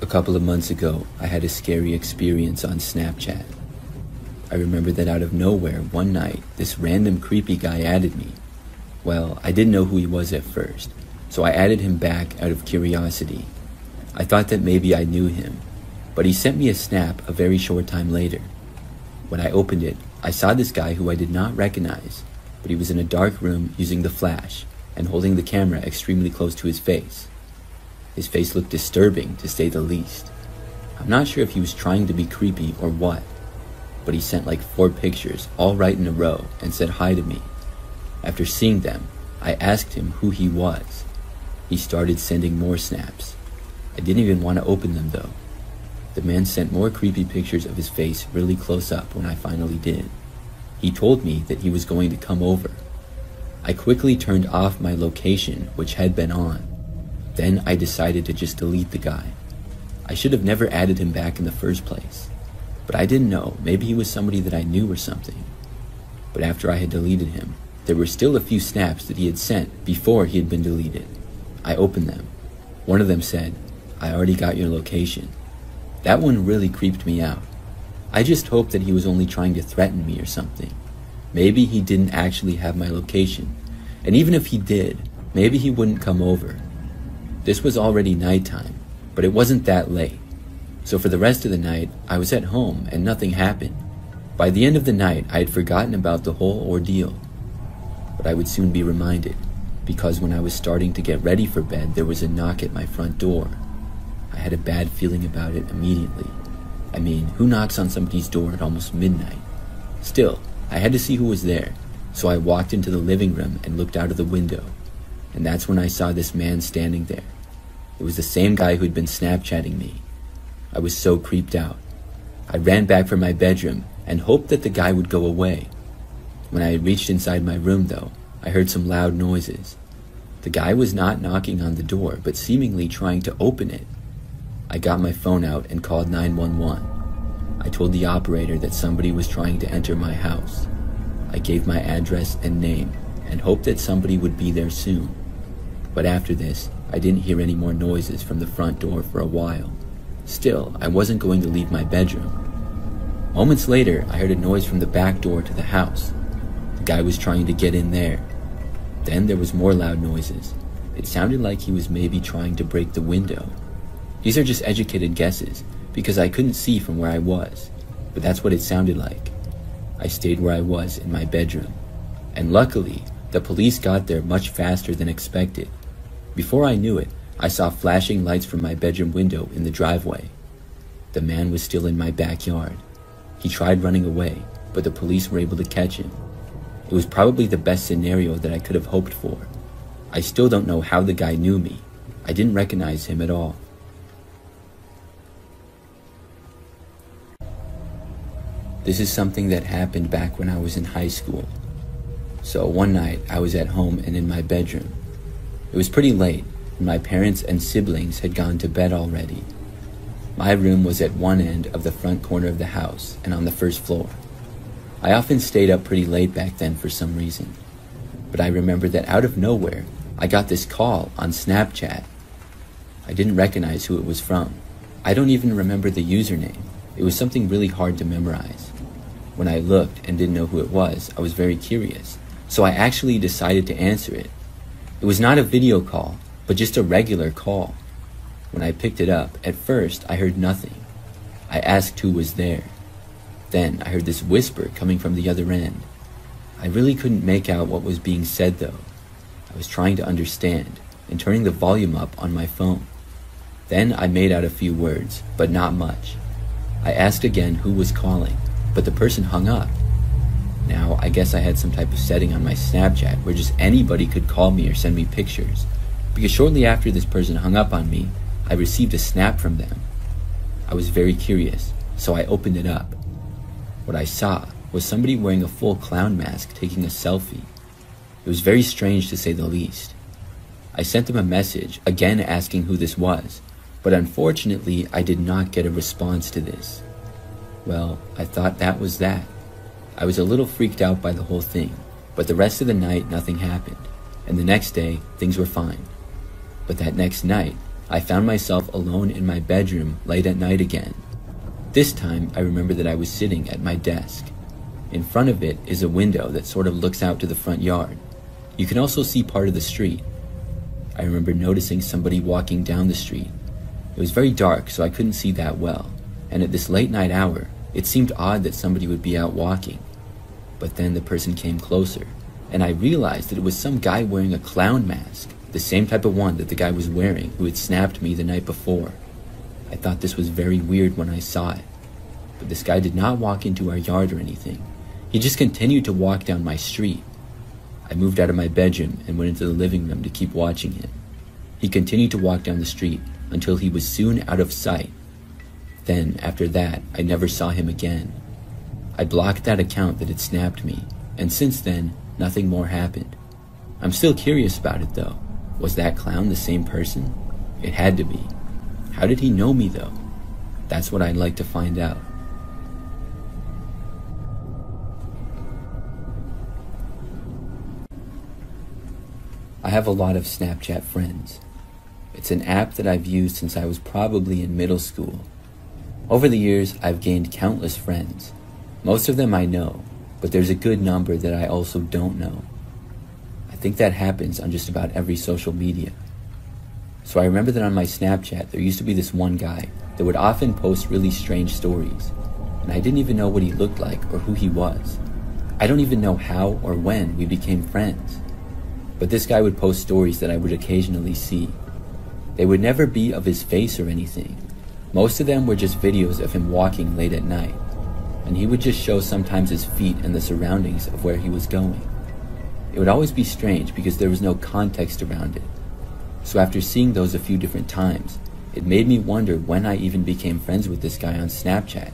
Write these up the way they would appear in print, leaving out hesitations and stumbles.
A couple of months ago, I had a scary experience on Snapchat. I remember that out of nowhere, one night, this random creepy guy added me. Well, I didn't know who he was at first, so I added him back out of curiosity. I thought that maybe I knew him, but he sent me a snap a very short time later. When I opened it, I saw this guy who I did not recognize, but he was in a dark room using the flash and holding the camera extremely close to his face. His face looked disturbing, to say the least. I'm not sure if he was trying to be creepy or what, but he sent like 4 pictures, all right in a row, and said hi to me. After seeing them, I asked him who he was. He started sending more snaps. I didn't even want to open them though. The man sent more creepy pictures of his face really close up when I finally did. He told me that he was going to come over. I quickly turned off my location, which had been on. Then I decided to just delete the guy. I should have never added him back in the first place. But I didn't know, maybe he was somebody that I knew or something. But after I had deleted him, there were still a few snaps that he had sent before he had been deleted. I opened them. One of them said, "I already got your location." That one really creeped me out. I just hoped that he was only trying to threaten me or something. Maybe he didn't actually have my location. And even if he did, maybe he wouldn't come over. This was already nighttime, but it wasn't that late. So for the rest of the night, I was at home and nothing happened. By the end of the night, I had forgotten about the whole ordeal. But I would soon be reminded, because when I was starting to get ready for bed, there was a knock at my front door. I had a bad feeling about it immediately. I mean, who knocks on somebody's door at almost midnight? Still, I had to see who was there, so I walked into the living room and looked out of the window. And that's when I saw this man standing there. It was the same guy who'd been Snapchatting me. I was so creeped out. I ran back for my bedroom and hoped that the guy would go away. When I had reached inside my room though, I heard some loud noises. The guy was not knocking on the door, but seemingly trying to open it. I got my phone out and called 911. I told the operator that somebody was trying to enter my house. I gave my address and name and hoped that somebody would be there soon. But after this, I didn't hear any more noises from the front door for a while. Still, I wasn't going to leave my bedroom. Moments later, I heard a noise from the back door to the house. The guy was trying to get in there. Then there was more loud noises. It sounded like he was maybe trying to break the window. These are just educated guesses, because I couldn't see from where I was, but that's what it sounded like. I stayed where I was in my bedroom, and luckily, the police got there much faster than expected. Before I knew it, I saw flashing lights from my bedroom window in the driveway. The man was still in my backyard. He tried running away, but the police were able to catch him. It was probably the best scenario that I could have hoped for. I still don't know how the guy knew me. I didn't recognize him at all. This is something that happened back when I was in high school. So one night, I was at home and in my bedroom. It was pretty late, and my parents and siblings had gone to bed already. My room was at one end of the front corner of the house and on the first floor. I often stayed up pretty late back then for some reason. But I remember that out of nowhere, I got this call on Snapchat. I didn't recognize who it was from. I don't even remember the username. It was something really hard to memorize. When I looked and didn't know who it was, I was very curious. So I actually decided to answer it. It was not a video call, but just a regular call. When I picked it up, at first I heard nothing. I asked who was there. Then I heard this whisper coming from the other end. I really couldn't make out what was being said though. I was trying to understand and turning the volume up on my phone. Then I made out a few words, but not much. I asked again who was calling, but the person hung up. Now, I guess I had some type of setting on my Snapchat where just anybody could call me or send me pictures, because shortly after this person hung up on me, I received a snap from them. I was very curious, so I opened it up. What I saw was somebody wearing a full clown mask taking a selfie. It was very strange to say the least. I sent them a message, again asking who this was, but unfortunately I did not get a response to this. Well, I thought that was that. I was a little freaked out by the whole thing, but the rest of the night nothing happened, and the next day things were fine. But that next night, I found myself alone in my bedroom late at night again. This time, I remember that I was sitting at my desk. In front of it is a window that sort of looks out to the front yard. You can also see part of the street. I remember noticing somebody walking down the street. It was very dark, so I couldn't see that well, and at this late night hour, it seemed odd that somebody would be out walking. But then the person came closer, and I realized that it was some guy wearing a clown mask, the same type of one that the guy was wearing who had snapped me the night before. I thought this was very weird when I saw it, but this guy did not walk into our yard or anything. He just continued to walk down my street. I moved out of my bedroom and went into the living room to keep watching him. He continued to walk down the street until he was soon out of sight. Then, after that, I never saw him again. I blocked that account that had snapped me, and since then, nothing more happened. I'm still curious about it though. Was that clown the same person? It had to be. How did he know me though? That's what I'd like to find out. I have a lot of Snapchat friends. It's an app that I've used since I was probably in middle school. Over the years, I've gained countless friends. Most of them I know, but there's a good number that I also don't know. I think that happens on just about every social media. So I remember that on my Snapchat, there used to be this one guy that would often post really strange stories, and I didn't even know what he looked like or who he was. I don't even know how or when we became friends. But this guy would post stories that I would occasionally see. They would never be of his face or anything. Most of them were just videos of him walking late at night, and he would just show sometimes his feet and the surroundings of where he was going. It would always be strange because there was no context around it. So after seeing those a few different times, it made me wonder when I even became friends with this guy on Snapchat.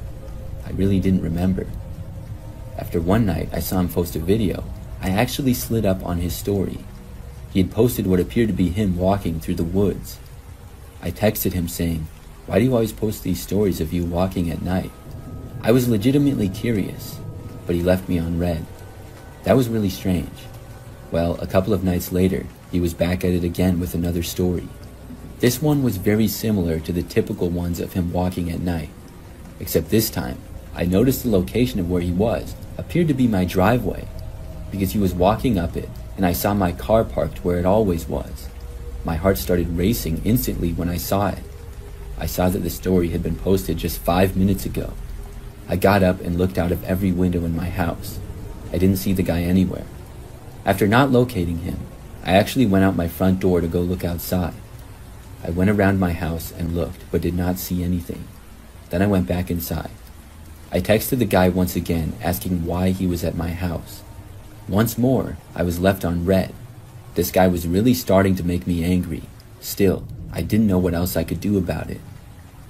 I really didn't remember. After one night I saw him post a video, I actually slid up on his story. He had posted what appeared to be him walking through the woods. I texted him saying, "Why do you always post these stories of you walking at night?" I was legitimately curious, but he left me on read. That was really strange. Well, a couple of nights later, he was back at it again with another story. This one was very similar to the typical ones of him walking at night, except this time, I noticed the location of where he was appeared to be my driveway, because he was walking up it, and I saw my car parked where it always was. My heart started racing instantly when I saw it. I saw that the story had been posted just 5 minutes ago. I got up and looked out of every window in my house. I didn't see the guy anywhere. After not locating him, I actually went out my front door to go look outside. I went around my house and looked, but did not see anything. Then I went back inside. I texted the guy once again, asking why he was at my house. Once more, I was left on read. This guy was really starting to make me angry. Still, I didn't know what else I could do about it.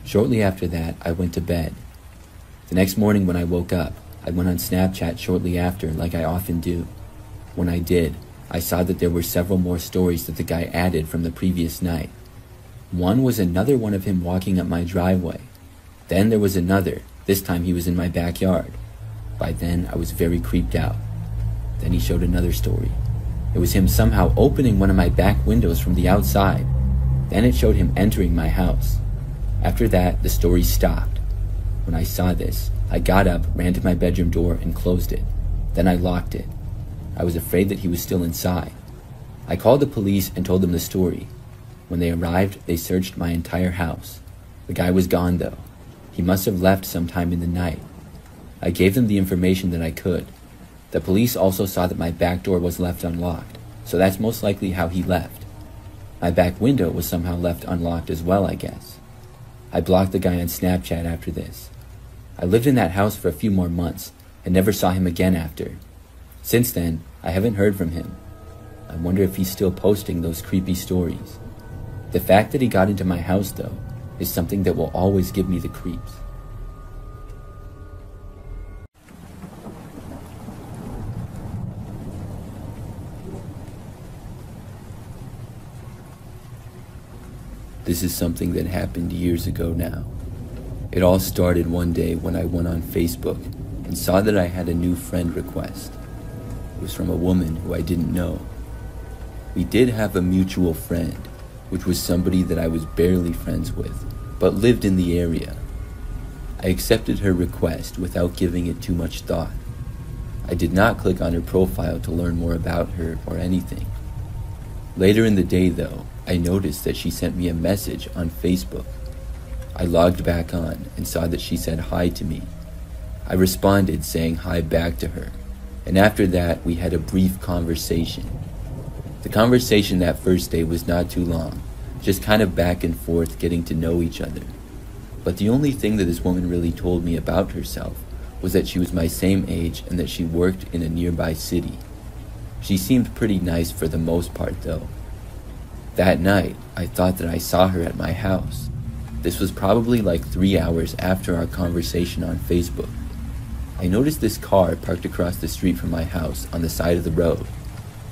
Shortly after that, I went to bed. The next morning when I woke up, I went on Snapchat shortly after, like I often do. When I did, I saw that there were several more stories that the guy added from the previous night. One was another one of him walking up my driveway. Then there was another. This time he was in my backyard. By then, I was very creeped out. Then he showed another story. It was him somehow opening one of my back windows from the outside. Then it showed him entering my house. After that, the story stopped. When I saw this, I got up, ran to my bedroom door, and closed it. Then I locked it. I was afraid that he was still inside. I called the police and told them the story. When they arrived, they searched my entire house. The guy was gone though. He must have left sometime in the night. I gave them the information that I could. The police also saw that my back door was left unlocked, so that's most likely how he left. My back window was somehow left unlocked as well, I guess. I blocked the guy on Snapchat after this. I lived in that house for a few more months and never saw him again after. Since then, I haven't heard from him. I wonder if he's still posting those creepy stories. The fact that he got into my house, though, is something that will always give me the creeps. This is something that happened years ago now. It all started one day when I went on Facebook and saw that I had a new friend request. It was from a woman who I didn't know. We did have a mutual friend, which was somebody that I was barely friends with, but lived in the area. I accepted her request without giving it too much thought. I did not click on her profile to learn more about her or anything. Later in the day though, I noticed that she sent me a message on Facebook. I logged back on and saw that she said hi to me. I responded saying hi back to her, and after that we had a brief conversation. The conversation that first day was not too long, just kind of back and forth getting to know each other. But the only thing that this woman really told me about herself was that she was my same age and that she worked in a nearby city. She seemed pretty nice for the most part though. That night, I thought that I saw her at my house. This was probably like 3 hours after our conversation on Facebook. I noticed this car parked across the street from my house on the side of the road.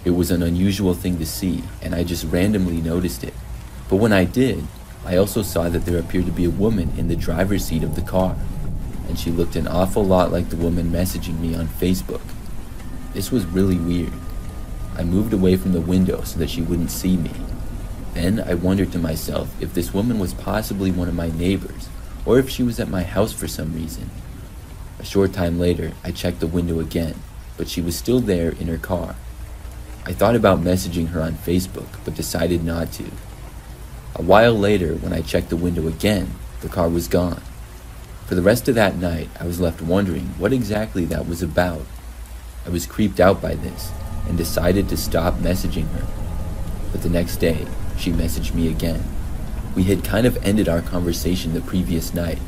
It was an unusual thing to see, and I just randomly noticed it. But when I did, I also saw that there appeared to be a woman in the driver's seat of the car, and she looked an awful lot like the woman messaging me on Facebook. This was really weird. I moved away from the window so that she wouldn't see me. Then I wondered to myself if this woman was possibly one of my neighbors, or if she was at my house for some reason. A short time later, I checked the window again, but she was still there in her car. I thought about messaging her on Facebook, but decided not to. A while later, when I checked the window again, the car was gone. For the rest of that night, I was left wondering what exactly that was about. I was creeped out by this, and decided to stop messaging her. But the next day, she messaged me again. We had kind of ended our conversation the previous night.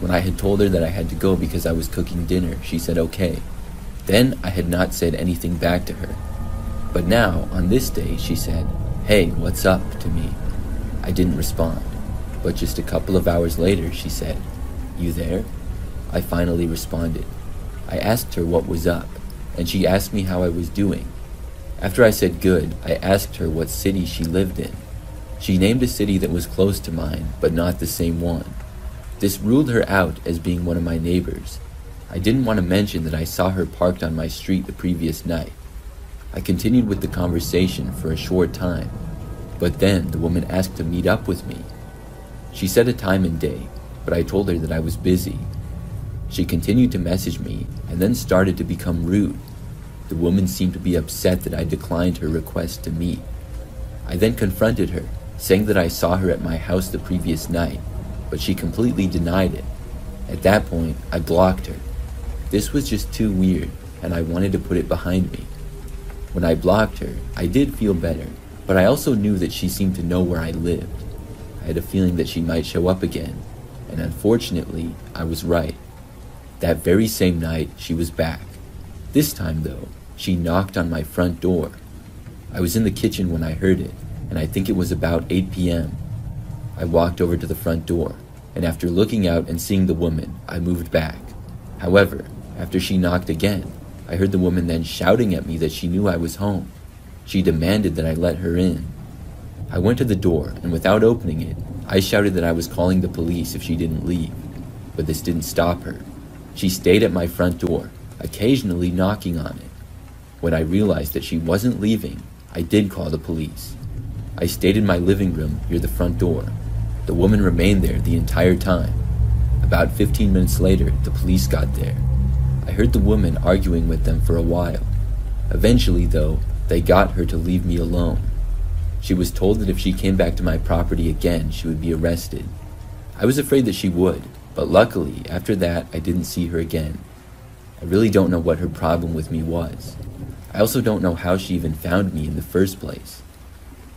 When I had told her that I had to go because I was cooking dinner, she said okay. Then I had not said anything back to her. But now, on this day, she said, "Hey, what's up?" to me. I didn't respond, but just a couple of hours later, she said, "You there?" I finally responded. I asked her what was up, and she asked me how I was doing. After I said good, I asked her what city she lived in. She named a city that was close to mine, but not the same one. This ruled her out as being one of my neighbors. I didn't want to mention that I saw her parked on my street the previous night. I continued with the conversation for a short time, but then the woman asked to meet up with me. She said a time and day, but I told her that I was busy. She continued to message me and then started to become rude. The woman seemed to be upset that I declined her request to meet. I then confronted her, saying that I saw her at my house the previous night, but she completely denied it. At that point, I blocked her. This was just too weird, and I wanted to put it behind me. When I blocked her, I did feel better, but I also knew that she seemed to know where I lived. I had a feeling that she might show up again, and unfortunately, I was right. That very same night, she was back. This time, though, she knocked on my front door. I was in the kitchen when I heard it, and I think it was about 8 p.m. I walked over to the front door, and after looking out and seeing the woman, I moved back. However, after she knocked again, I heard the woman then shouting at me that she knew I was home. She demanded that I let her in. I went to the door, and without opening it, I shouted that I was calling the police if she didn't leave. But this didn't stop her. She stayed at my front door, occasionally knocking on it. When I realized that she wasn't leaving, I did call the police. I stayed in my living room near the front door. The woman remained there the entire time. About 15 minutes later, the police got there. I heard the woman arguing with them for a while. Eventually, though, they got her to leave me alone. She was told that if she came back to my property again, she would be arrested. I was afraid that she would, but luckily, after that, I didn't see her again. I really don't know what her problem with me was. I also don't know how she even found me in the first place.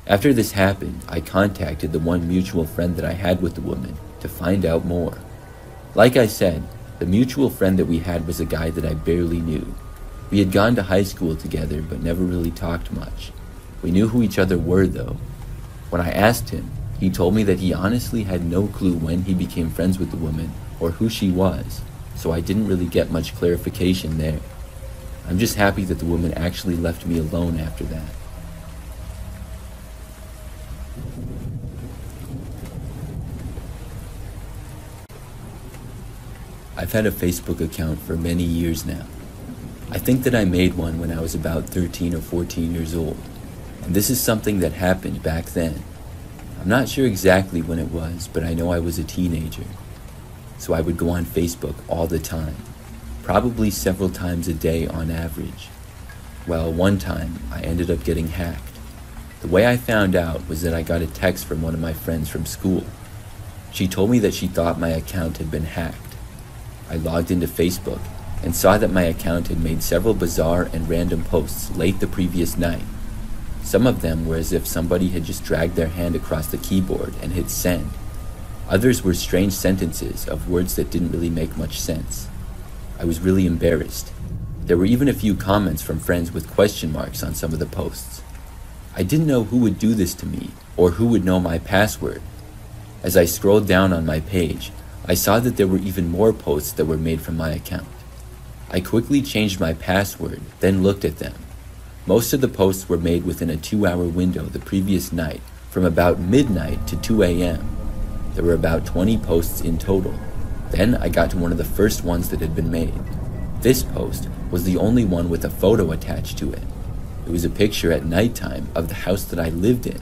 After this happened, I contacted the one mutual friend that I had with the woman to find out more. Like I said, the mutual friend that we had was a guy that I barely knew. We had gone to high school together but never really talked much. We knew who each other were though. When I asked him, he told me that he honestly had no clue when he became friends with the woman or who she was, so I didn't really get much clarification there. I'm just happy that the woman actually left me alone after that. I've had a Facebook account for many years now. I think that I made one when I was about 13 or 14 years old, and this is something that happened back then. I'm not sure exactly when it was, but I know I was a teenager. So I would go on Facebook all the time, probably several times a day on average. Well, one time I ended up getting hacked. The way I found out was that I got a text from one of my friends from school. She told me that she thought my account had been hacked. I logged into Facebook and saw that my account had made several bizarre and random posts late the previous night. Some of them were as if somebody had just dragged their hand across the keyboard and hit send. Others were strange sentences of words that didn't really make much sense. I was really embarrassed. There were even a few comments from friends with question marks on some of the posts. I didn't know who would do this to me or who would know my password. As I scrolled down on my page, I saw that there were even more posts that were made from my account. I quickly changed my password, then looked at them. Most of the posts were made within a 2-hour window the previous night, from about midnight to 2 a.m. There were about 20 posts in total. Then I got to one of the first ones that had been made. This post was the only one with a photo attached to it. It was a picture at nighttime of the house that I lived in.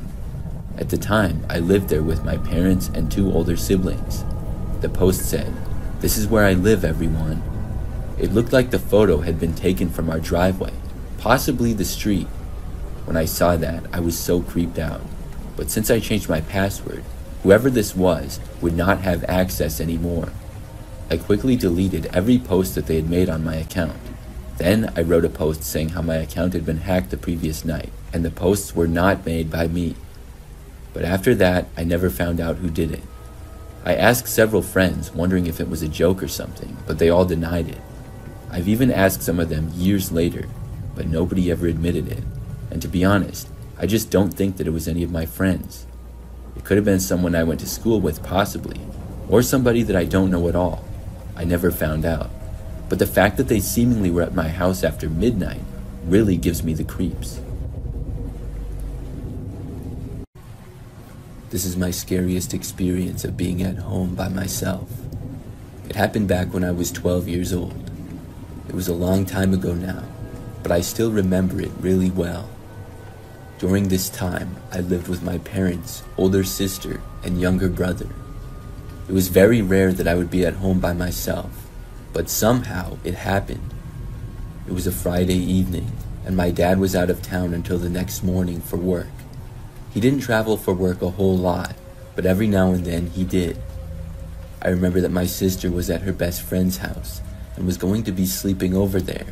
At the time, I lived there with my parents and 2 older siblings. The post said, "This is where I live, everyone." It looked like the photo had been taken from our driveway, possibly the street. When I saw that, I was so creeped out. But since I changed my password, whoever this was would not have access anymore. I quickly deleted every post that they had made on my account. Then I wrote a post saying how my account had been hacked the previous night, and the posts were not made by me. But after that, I never found out who did it. I asked several friends, wondering if it was a joke or something, but they all denied it. I've even asked some of them years later, but nobody ever admitted it. And to be honest, I just don't think that it was any of my friends. It could have been someone I went to school with, possibly, or somebody that I don't know at all. I never found out. But the fact that they seemingly were at my house after midnight really gives me the creeps. This is my scariest experience of being at home by myself. It happened back when I was 12 years old. It was a long time ago now, but I still remember it really well. During this time, I lived with my parents, older sister, and younger brother. It was very rare that I would be at home by myself, but somehow it happened. It was a Friday evening, and my dad was out of town until the next morning for work. He didn't travel for work a whole lot, but every now and then he did. I remember that my sister was at her best friend's house and was going to be sleeping over there.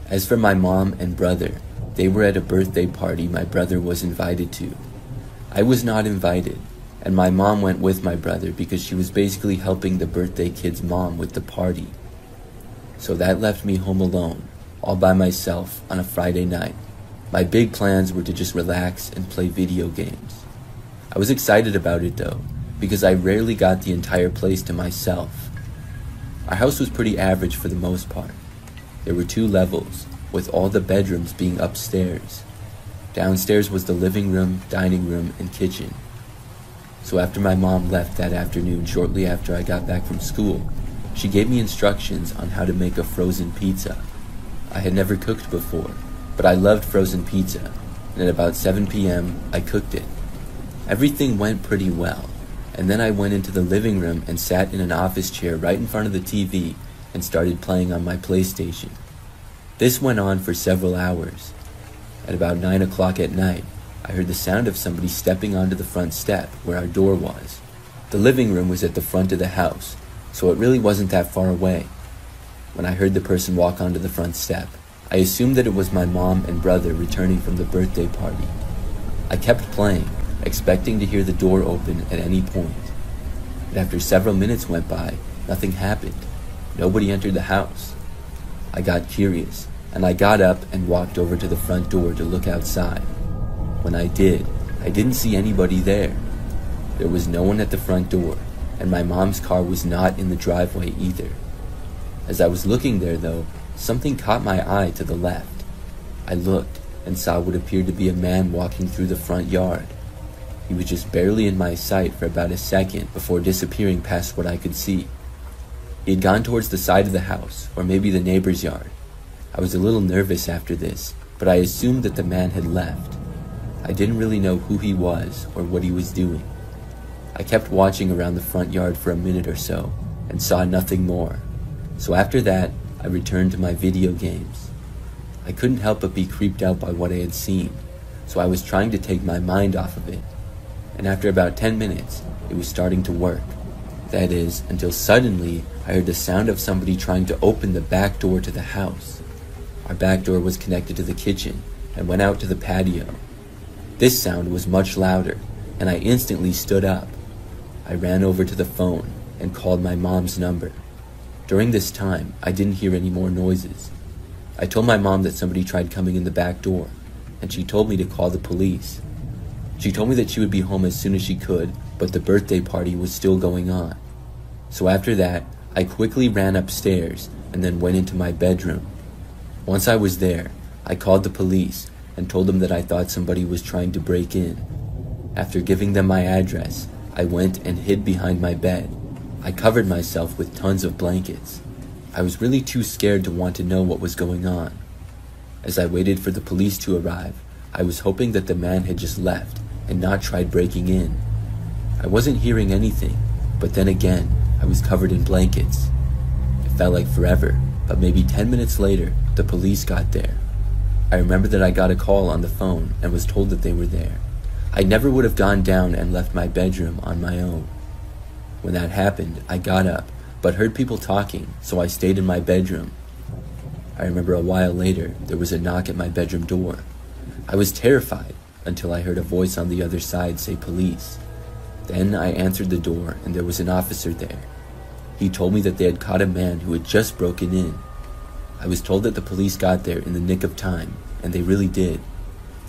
As for my mom and brother, they were at a birthday party my brother was invited to. I was not invited, and my mom went with my brother because she was basically helping the birthday kid's mom with the party. So that left me home alone, all by myself on a Friday night. My big plans were to just relax and play video games. I was excited about it though, because I rarely got the entire place to myself. Our house was pretty average for the most part. There were 2 levels, with all the bedrooms being upstairs. Downstairs was the living room, dining room, and kitchen. So after my mom left that afternoon shortly after I got back from school, she gave me instructions on how to make a frozen pizza. I had never cooked before, but I loved frozen pizza, and at about 7 p.m. I cooked it. Everything went pretty well, and then I went into the living room and sat in an office chair right in front of the TV and started playing on my PlayStation. This went on for several hours. At about 9 o'clock at night, I heard the sound of somebody stepping onto the front step where our door was. The living room was at the front of the house, so it really wasn't that far away. When I heard the person walk onto the front step, I assumed that it was my mom and brother returning from the birthday party. I kept playing, expecting to hear the door open at any point. But after several minutes went by, nothing happened. Nobody entered the house. I got curious, and I got up and walked over to the front door to look outside. When I did, I didn't see anybody there. There was no one at the front door, and my mom's car was not in the driveway either. As I was looking there though, something caught my eye to the left. I looked and saw what appeared to be a man walking through the front yard. He was just barely in my sight for about a second before disappearing past what I could see. He had gone towards the side of the house, or maybe the neighbor's yard. I was a little nervous after this, but I assumed that the man had left. I didn't really know who he was or what he was doing. I kept watching around the front yard for a minute or so and saw nothing more. So after that, I returned to my video games. I couldn't help but be creeped out by what I had seen, so I was trying to take my mind off of it. And after about 10 minutes, it was starting to work. That is, until suddenly I heard the sound of somebody trying to open the back door to the house. Our back door was connected to the kitchen and went out to the patio. This sound was much louder, and I instantly stood up. I ran over to the phone and called my mom's number. During this time, I didn't hear any more noises. I told my mom that somebody tried coming in the back door, and she told me to call the police. She told me that she would be home as soon as she could, but the birthday party was still going on. So after that, I quickly ran upstairs and then went into my bedroom. Once I was there, I called the police and told them that I thought somebody was trying to break in. After giving them my address, I went and hid behind my bed. I covered myself with tons of blankets. I was really too scared to want to know what was going on. As I waited for the police to arrive, I was hoping that the man had just left and not tried breaking in. I wasn't hearing anything, but then again, I was covered in blankets. It felt like forever, but maybe 10 minutes later, the police got there. I remember that I got a call on the phone and was told that they were there. I never would have gone down and left my bedroom on my own. When that happened, I got up, but heard people talking, so I stayed in my bedroom. I remember a while later, there was a knock at my bedroom door. I was terrified until I heard a voice on the other side say police. Then I answered the door and there was an officer there. He told me that they had caught a man who had just broken in. I was told that the police got there in the nick of time, and they really did.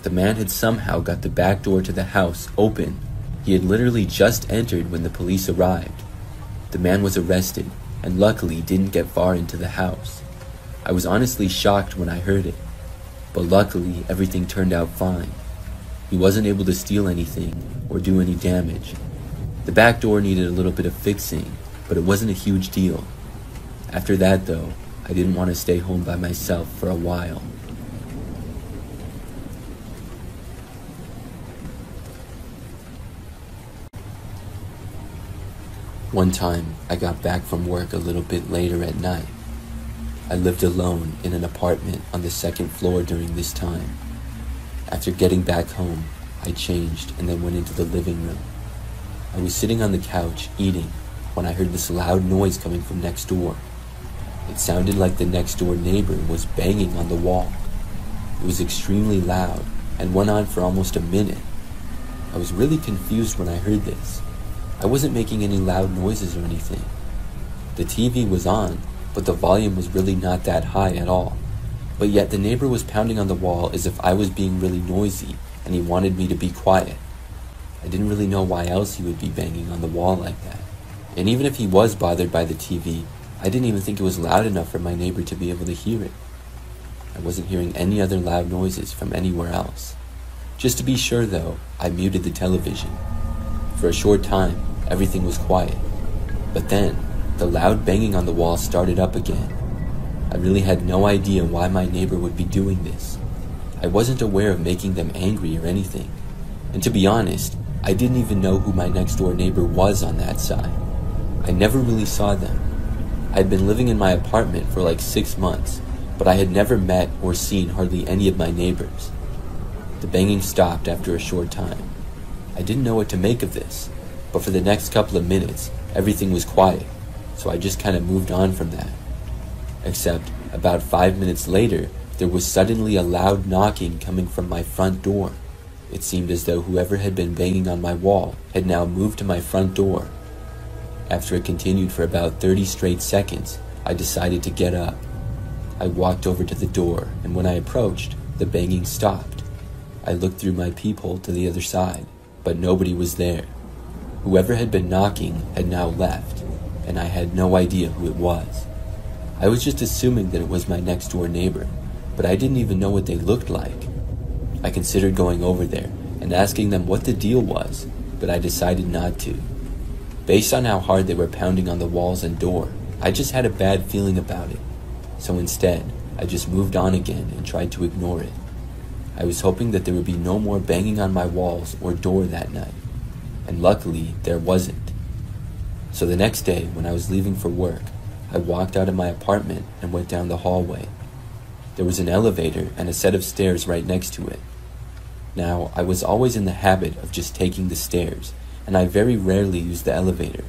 The man had somehow got the back door to the house open. He had literally just entered when the police arrived. The man was arrested, and luckily didn't get far into the house. I was honestly shocked when I heard it, but luckily everything turned out fine. He wasn't able to steal anything or do any damage. The back door needed a little bit of fixing, but it wasn't a huge deal. After that though, I didn't want to stay home by myself for a while. One time, I got back from work a little bit later at night. I lived alone in an apartment on the second floor during this time. After getting back home, I changed and then went into the living room. I was sitting on the couch eating when I heard this loud noise coming from next door. It sounded like the next door neighbor was banging on the wall. It was extremely loud and went on for almost a minute. I was really confused when I heard this. I wasn't making any loud noises or anything. The TV was on, but the volume was really not that high at all. But yet the neighbor was pounding on the wall as if I was being really noisy and he wanted me to be quiet. I didn't really know why else he would be banging on the wall like that. And even if he was bothered by the TV, I didn't even think it was loud enough for my neighbor to be able to hear it. I wasn't hearing any other loud noises from anywhere else. Just to be sure though, I muted the television. For a short time, everything was quiet. But then, the loud banging on the wall started up again. I really had no idea why my neighbor would be doing this. I wasn't aware of making them angry or anything. And to be honest, I didn't even know who my next door neighbor was on that side. I never really saw them. I had been living in my apartment for like 6 months, but I had never met or seen hardly any of my neighbors. The banging stopped after a short time. I didn't know what to make of this, but for the next couple of minutes, everything was quiet, so I just kind of moved on from that. Except, about 5 minutes later, there was suddenly a loud knocking coming from my front door. It seemed as though whoever had been banging on my wall had now moved to my front door. After it continued for about 30 straight seconds, I decided to get up. I walked over to the door, and when I approached, the banging stopped. I looked through my peephole to the other side, but nobody was there. Whoever had been knocking had now left, and I had no idea who it was. I was just assuming that it was my next door neighbor, but I didn't even know what they looked like. I considered going over there and asking them what the deal was, but I decided not to. Based on how hard they were pounding on the walls and door, I just had a bad feeling about it. So instead, I just moved on again and tried to ignore it. I was hoping that there would be no more banging on my walls or door that night, and luckily there wasn't. So the next day, when I was leaving for work, I walked out of my apartment and went down the hallway. There was an elevator and a set of stairs right next to it. Now, I was always in the habit of just taking the stairs, and I very rarely used the elevator.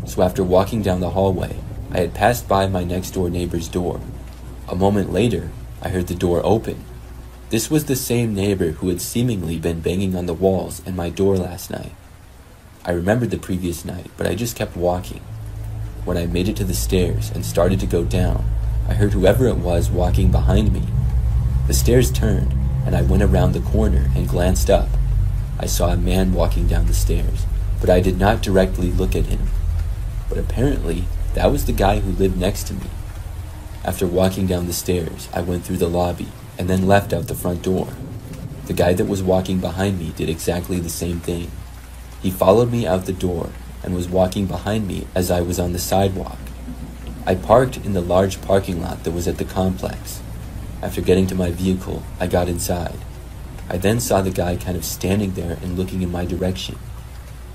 So after walking down the hallway, I had passed by my next-door neighbor's door. A moment later, I heard the door open. This was the same neighbor who had seemingly been banging on the walls and my door last night. I remembered the previous night, but I just kept walking. When I made it to the stairs and started to go down, I heard whoever it was walking behind me. The stairs turned, and I went around the corner and glanced up. I saw a man walking down the stairs, but I did not directly look at him. But apparently, that was the guy who lived next to me. After walking down the stairs, I went through the lobby and then left out the front door. The guy that was walking behind me did exactly the same thing. He followed me out the door and was walking behind me as I was on the sidewalk. I parked in the large parking lot that was at the complex. After getting to my vehicle, I got inside. I then saw the guy kind of standing there and looking in my direction.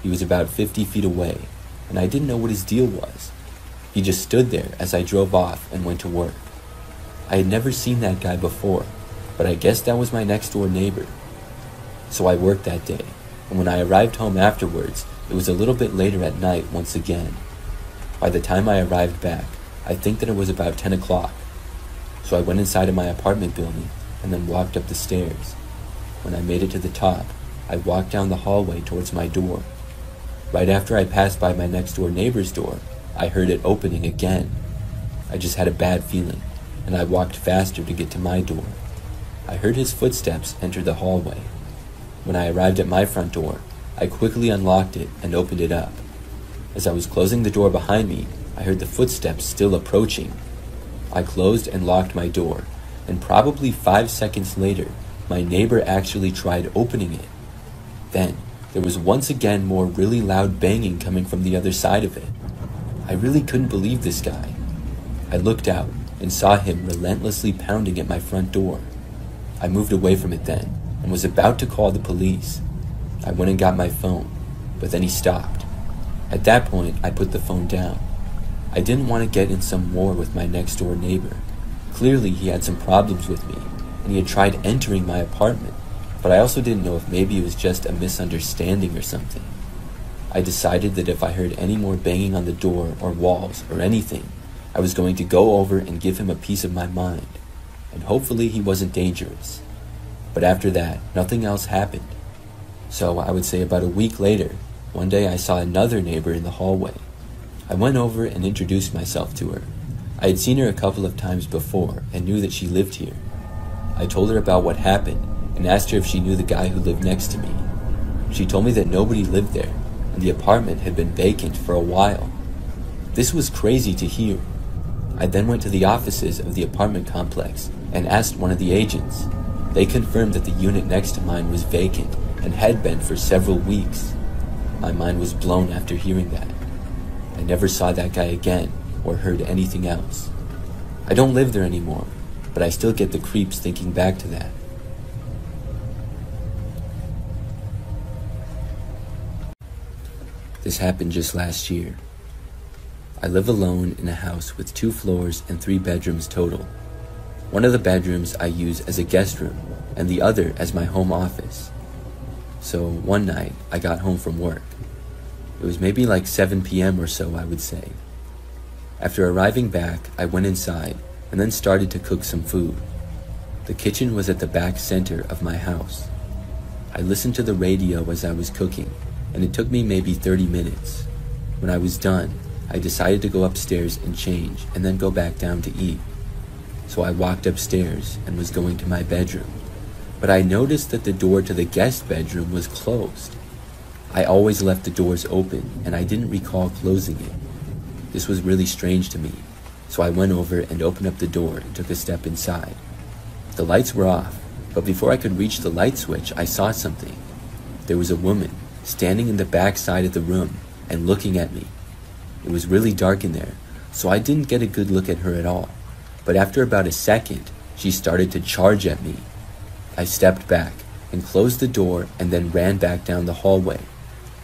He was about 50 feet away, and I didn't know what his deal was. He just stood there as I drove off and went to work. I had never seen that guy before, but I guess that was my next-door neighbor. So I worked that day, and when I arrived home afterwards, it was a little bit later at night once again. By the time I arrived back, I think that it was about 10 o'clock. So I went inside of my apartment building and then walked up the stairs. When I made it to the top, I walked down the hallway towards my door. Right after I passed by my next-door neighbor's door, I heard it opening again. I just had a bad feeling, and I walked faster to get to my door. I heard his footsteps enter the hallway. When I arrived at my front door, I quickly unlocked it and opened it up. As I was closing the door behind me, I heard the footsteps still approaching. I closed and locked my door, and probably 5 seconds later, my neighbor actually tried opening it. Then, there was once again more really loud banging coming from the other side of it. I really couldn't believe this guy. I looked out and saw him relentlessly pounding at my front door. I moved away from it then, and was about to call the police. I went and got my phone, but then he stopped. At that point, I put the phone down. I didn't want to get in some war with my next-door neighbor. Clearly, he had some problems with me, and he had tried entering my apartment, but I also didn't know if maybe it was just a misunderstanding or something. I decided that if I heard any more banging on the door or walls or anything, I was going to go over and give him a piece of my mind, and hopefully he wasn't dangerous. But after that, nothing else happened. So I would say about a week later, one day I saw another neighbor in the hallway. I went over and introduced myself to her. I had seen her a couple of times before and knew that she lived here. I told her about what happened and asked her if she knew the guy who lived next to me. She told me that nobody lived there and the apartment had been vacant for a while. This was crazy to hear. I then went to the offices of the apartment complex and asked one of the agents. They confirmed that the unit next to mine was vacant and had been for several weeks. My mind was blown after hearing that. I never saw that guy again or heard anything else. I don't live there anymore, but I still get the creeps thinking back to that. This happened just last year. I live alone in a house with 2 floors and 3 bedrooms total. One of the bedrooms I use as a guest room and the other as my home office. So one night I got home from work. It was maybe like 7 p.m. or so, I would say. After arriving back, I went inside and then started to cook some food. The kitchen was at the back center of my house. I listened to the radio as I was cooking, and it took me maybe 30 minutes. When I was done, I decided to go upstairs and change and then go back down to eat. So I walked upstairs and was going to my bedroom, but I noticed that the door to the guest bedroom was closed. I always left the doors open, and I didn't recall closing it. This was really strange to me, so I went over and opened up the door and took a step inside. The lights were off, but before I could reach the light switch, I saw something. There was a woman standing in the back side of the room and looking at me. It was really dark in there, so I didn't get a good look at her at all. But after about a second, she started to charge at me. I stepped back and closed the door and then ran back down the hallway.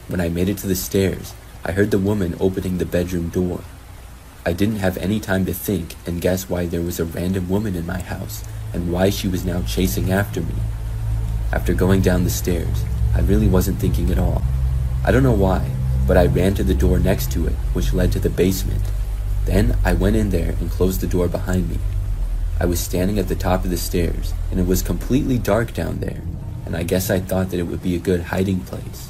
When I made it to the stairs, I heard the woman opening the bedroom door. I didn't have any time to think and guess why there was a random woman in my house and why she was now chasing after me. After going down the stairs, I really wasn't thinking at all. I don't know why, but I ran to the door next to it, which led to the basement. Then I went in there and closed the door behind me. I was standing at the top of the stairs, and it was completely dark down there, and I guess I thought that it would be a good hiding place.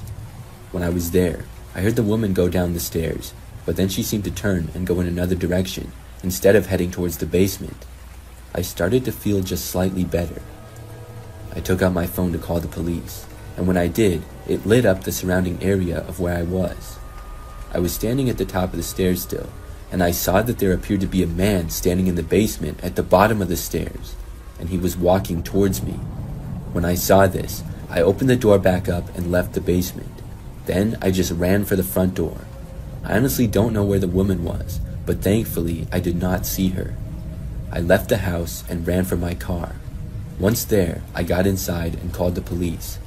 When I was there, I heard the woman go down the stairs, but then she seemed to turn and go in another direction, instead of heading towards the basement. I started to feel just slightly better. I took out my phone to call the police, and when I did, it lit up the surrounding area of where I was. I was standing at the top of the stairs still, and I saw that there appeared to be a man standing in the basement at the bottom of the stairs, and he was walking towards me. When I saw this, I opened the door back up and left the basement. Then I just ran for the front door. I honestly don't know where the woman was, but thankfully I did not see her. I left the house and ran for my car. Once there, I got inside and called the police.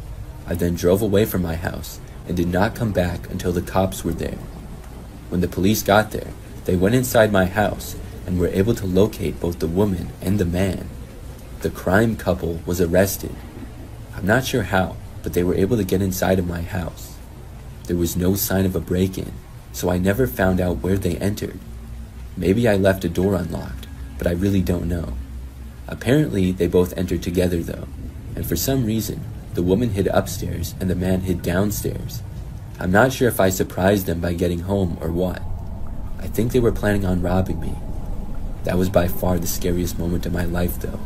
I then drove away from my house and did not come back until the cops were there. When the police got there, they went inside my house and were able to locate both the woman and the man. The crime couple was arrested. I'm not sure how, but they were able to get inside of my house. There was no sign of a break-in, so I never found out where they entered. Maybe I left a door unlocked, but I really don't know. Apparently, they both entered together though, and for some reason, the woman hid upstairs and the man hid downstairs. I'm not sure if I surprised them by getting home or what. I think they were planning on robbing me. That was by far the scariest moment of my life though.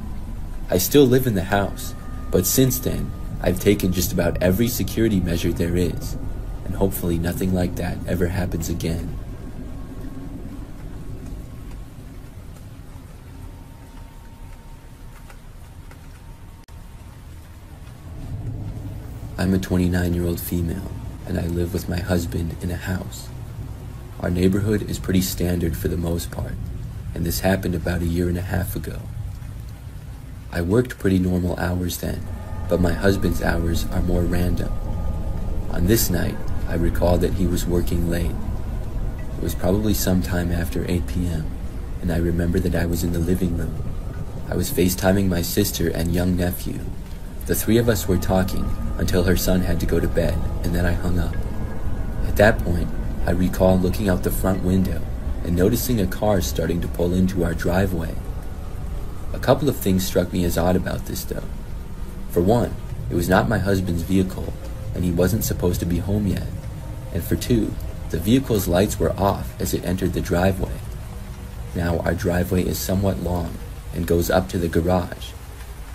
I still live in the house, but since then, I've taken just about every security measure there is, and hopefully nothing like that ever happens again. I'm a 29-year-old female, and I live with my husband in a house. Our neighborhood is pretty standard for the most part, and this happened about a year and a half ago. I worked pretty normal hours then, but my husband's hours are more random. On this night, I recall that he was working late. It was probably sometime after 8 p.m., and I remember that I was in the living room. I was FaceTiming my sister and young nephew. The three of us were talking until her son had to go to bed, and then I hung up. At that point, I recall looking out the front window and noticing a car starting to pull into our driveway. A couple of things struck me as odd about this though. For one, it was not my husband's vehicle, and he wasn't supposed to be home yet. And for two, the vehicle's lights were off as it entered the driveway. Now our driveway is somewhat long and goes up to the garage.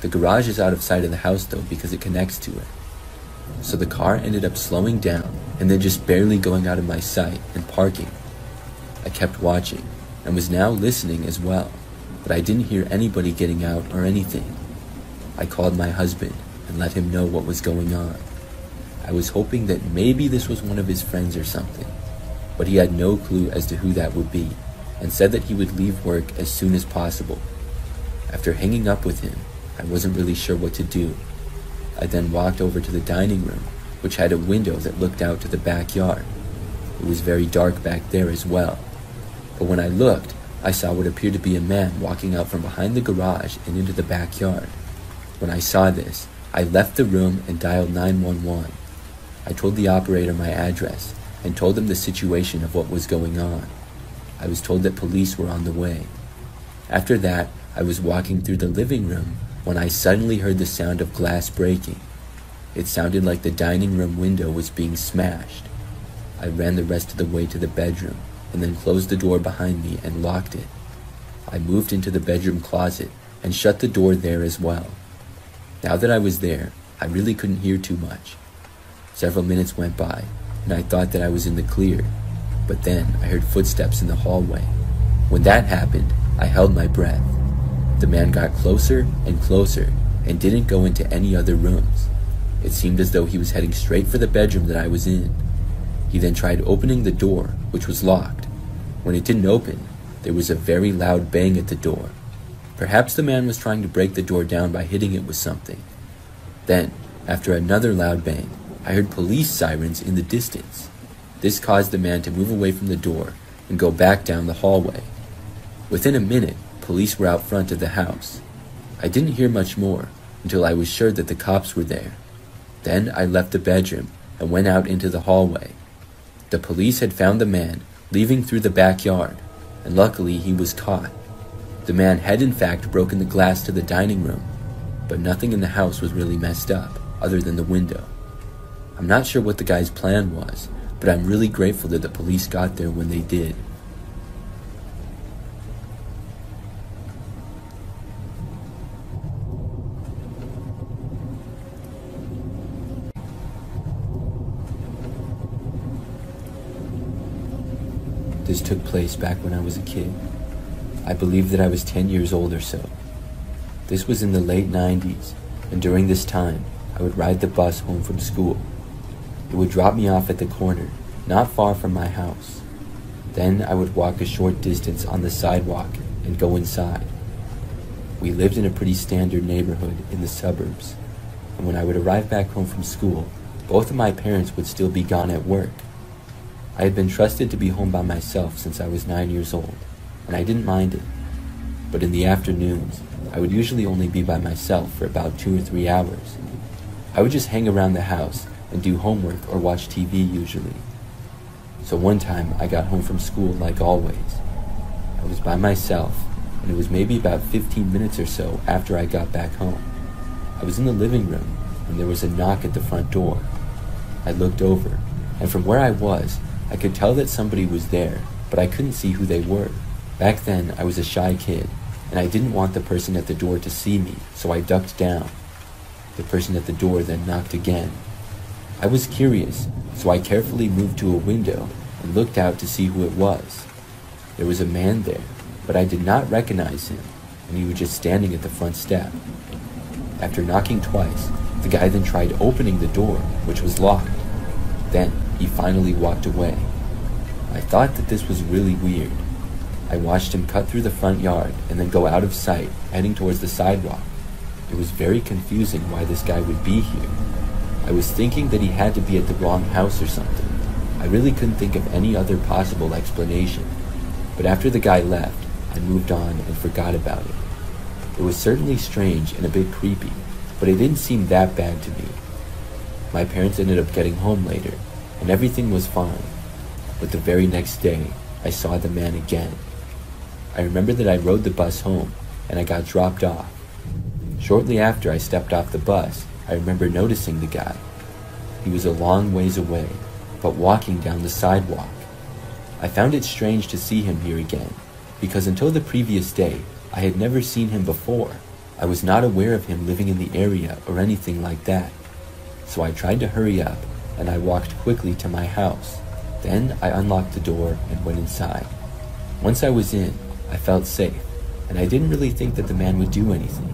The garage is out of sight of the house though because it connects to it. So the car ended up slowing down and then just barely going out of my sight and parking. I kept watching and was now listening as well, but I didn't hear anybody getting out or anything. I called my husband and let him know what was going on. I was hoping that maybe this was one of his friends or something, but he had no clue as to who that would be and said that he would leave work as soon as possible. After hanging up with him, I wasn't really sure what to do. I then walked over to the dining room, which had a window that looked out to the backyard. It was very dark back there as well. But when I looked, I saw what appeared to be a man walking out from behind the garage and into the backyard. When I saw this, I left the room and dialed 911. I told the operator my address and told them the situation of what was going on. I was told that police were on the way. After that, I was walking through the living room when I suddenly heard the sound of glass breaking. It sounded like the dining room window was being smashed. I ran the rest of the way to the bedroom and then closed the door behind me and locked it. I moved into the bedroom closet and shut the door there as well. Now that I was there, I really couldn't hear too much. Several minutes went by and I thought that I was in the clear, but then I heard footsteps in the hallway. When that happened, I held my breath. The man got closer and closer and didn't go into any other rooms. It seemed as though he was heading straight for the bedroom that I was in. He then tried opening the door, which was locked. When it didn't open, there was a very loud bang at the door. Perhaps the man was trying to break the door down by hitting it with something. Then, after another loud bang, I heard police sirens in the distance. This caused the man to move away from the door and go back down the hallway. Within a minute, police were out front of the house. I didn't hear much more until I was sure that the cops were there. Then I left the bedroom and went out into the hallway. The police had found the man leaving through the backyard, and luckily he was caught. The man had in fact broken the glass to the dining room, but nothing in the house was really messed up other than the window. I'm not sure what the guy's plan was, but I'm really grateful that the police got there when they did. This took place back when I was a kid. I believe that I was 10 years old or so. This was in the late 90s, and during this time, I would ride the bus home from school. It would drop me off at the corner, not far from my house. Then I would walk a short distance on the sidewalk and go inside. We lived in a pretty standard neighborhood in the suburbs, and when I would arrive back home from school, both of my parents would still be gone at work. I had been trusted to be home by myself since I was 9 years old, and I didn't mind it. But in the afternoons, I would usually only be by myself for about 2 or 3 hours. I would just hang around the house and do homework or watch TV usually. So one time I got home from school like always. I was by myself, and it was maybe about 15 minutes or so after I got back home. I was in the living room when there was a knock at the front door. I looked over, and from where I was, I could tell that somebody was there, but I couldn't see who they were. Back then, I was a shy kid, and I didn't want the person at the door to see me, so I ducked down. The person at the door then knocked again. I was curious, so I carefully moved to a window and looked out to see who it was. There was a man there, but I did not recognize him, and he was just standing at the front step. After knocking twice, the guy then tried opening the door, which was locked. Then, he finally walked away. I thought that this was really weird. I watched him cut through the front yard and then go out of sight, heading towards the sidewalk. It was very confusing why this guy would be here. I was thinking that he had to be at the wrong house or something. I really couldn't think of any other possible explanation. But after the guy left, I moved on and forgot about it. It was certainly strange and a bit creepy, but it didn't seem that bad to me. My parents ended up getting home later, and everything was fine. But the very next day, I saw the man again. I remember that I rode the bus home, and I got dropped off. Shortly after I stepped off the bus, I remember noticing the guy. He was a long ways away, but walking down the sidewalk. I found it strange to see him here again, because until the previous day, I had never seen him before. I was not aware of him living in the area or anything like that. So I tried to hurry up, and I walked quickly to my house. Then I unlocked the door and went inside. Once I was in, I felt safe, and I didn't really think that the man would do anything.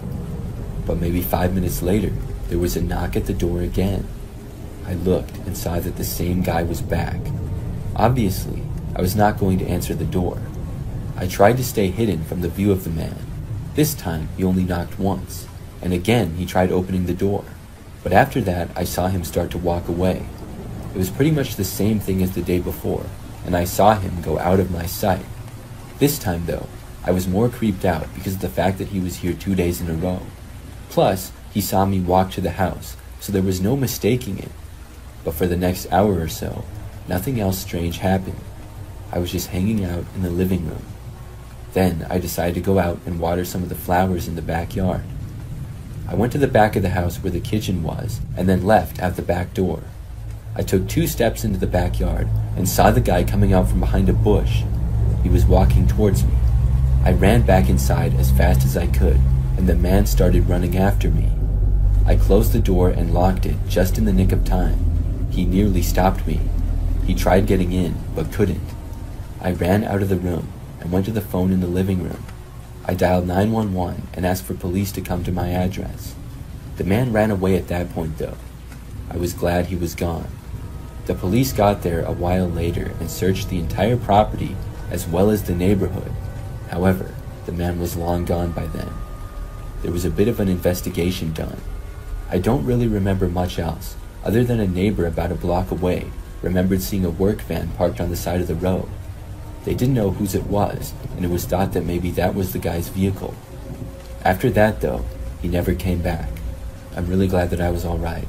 But maybe 5 minutes later, there was a knock at the door again. I looked and saw that the same guy was back. Obviously, I was not going to answer the door. I tried to stay hidden from the view of the man. This time, he only knocked once, and again he tried opening the door. But after that, I saw him start to walk away. It was pretty much the same thing as the day before, and I saw him go out of my sight. This time, though, I was more creeped out because of the fact that he was here 2 days in a row. Plus, he saw me walk to the house, so there was no mistaking it. But for the next hour or so, nothing else strange happened. I was just hanging out in the living room. Then I decided to go out and water some of the flowers in the backyard. I went to the back of the house where the kitchen was, and then left out the back door. I took 2 steps into the backyard and saw the guy coming out from behind a bush. He was walking towards me. I ran back inside as fast as I could, and the man started running after me. I closed the door and locked it just in the nick of time. He nearly stopped me. He tried getting in, but couldn't. I ran out of the room and went to the phone in the living room. I dialed 911 and asked for police to come to my address. The man ran away at that point, though. I was glad he was gone. The police got there a while later and searched the entire property as well as the neighborhood. However, the man was long gone by then. There was a bit of an investigation done. I don't really remember much else, other than a neighbor about a block away remembered seeing a work van parked on the side of the road. They didn't know whose it was, and it was thought that maybe that was the guy's vehicle. After that, though, he never came back. I'm really glad that I was all right.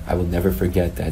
I will never forget that